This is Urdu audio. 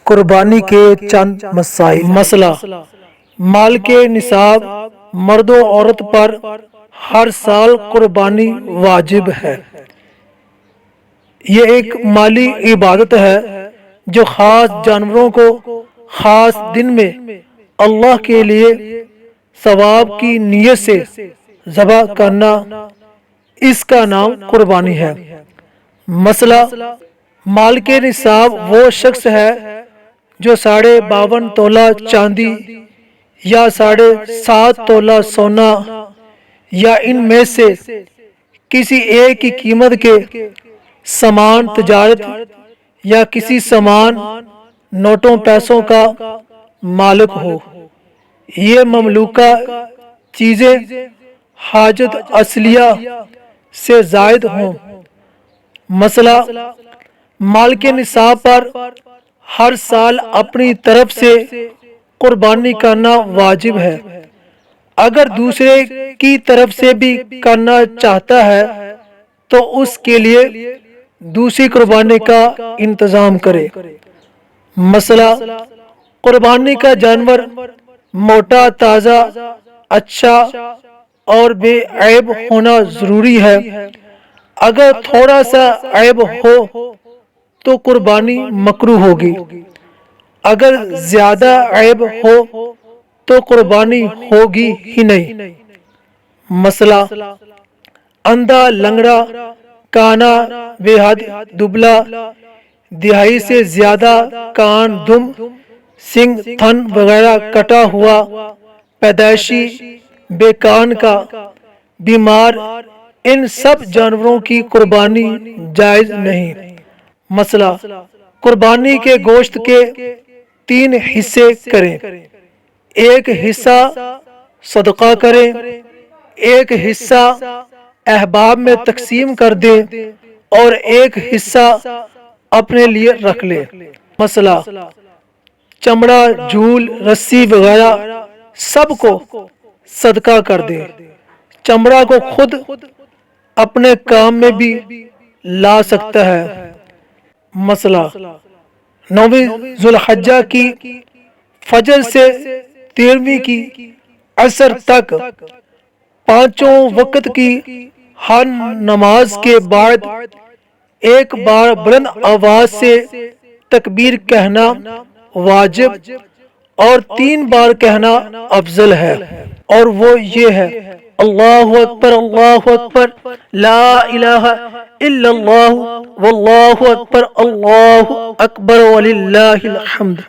قربانی کے چند مسائل۔ مسئلہ: مال کے نصاب مرد و عورت پر ہر سال قربانی واجب ہے۔ یہ ایک مالی عبادت ہے جو خاص جانوروں کو خاص دن میں اللہ کے لیے ثواب کی نیت سے ذبح کرنا، اس کا نام قربانی ہے۔ مسئلہ: مال کے نصاب وہ شخص ہے جو 52.5 تولہ چاندی یا 7.5 تولہ سونا یا ان میں سے کسی ایک کی قیمت کے سامان تجارت یا کسی سامان نوٹوں پیسوں کا مالک ہو۔ یہ مملوکہ چیزیں حاجت اصلیہ سے زائد ہوں۔ مسئلہ: مال کے نصاب پر ہر سال اپنی طرف سے قربانی کرنا واجب ہے۔ اگر دوسرے کی طرف سے بھی کرنا چاہتا ہے تو اس کے لیے دوسری قربانی کا انتظام کرے۔ مسئلہ: قربانی کا جانور موٹا، تازہ، اچھا اور بے عیب ہونا ضروری ہے۔ اگر تھوڑا سا عیب ہو تو قربانی مکروہ ہوگی۔ اگر زیادہ عیب ہو تو قربانی ہوگی ہی نہیں۔ مسئلہ: اندھا، لنگڑا، کانا، بے حد دبلا، دہائی سے زیادہ کان، دم، سنگ، تھن وغیرہ کٹا ہوا، پیدائشی بے کان کا، بیمار، ان سب جانوروں کی قربانی جائز نہیں۔ مسئلہ: قربانی کے گوشت کے 3 حصے کریں۔ ایک حصہ صدقہ کریں، ایک حصہ احباب میں تقسیم کر دیں اور ایک حصہ اپنے لیے رکھ لیں۔ مسئلہ: چمڑا، جھول، رسی وغیرہ سب کو صدقہ کر دیں۔ چمڑا کو خود اپنے کام میں بھی لا سکتا ہے۔ مسئلہ: 9ویں ذو الحجہ کی فجر سے 13ویں کی عصر تک 5 وقت کی ہر نماز کے بعد ایک بار بلند آواز سے تکبیر کہنا واجب اور 3 بار کہنا افضل ہے، اور وہ یہ ہے: اللہ اکبر، اللہ اکبر، لا الہ الا اللہ، واللہ اکبر، اللہ اکبر وللہ الحمد۔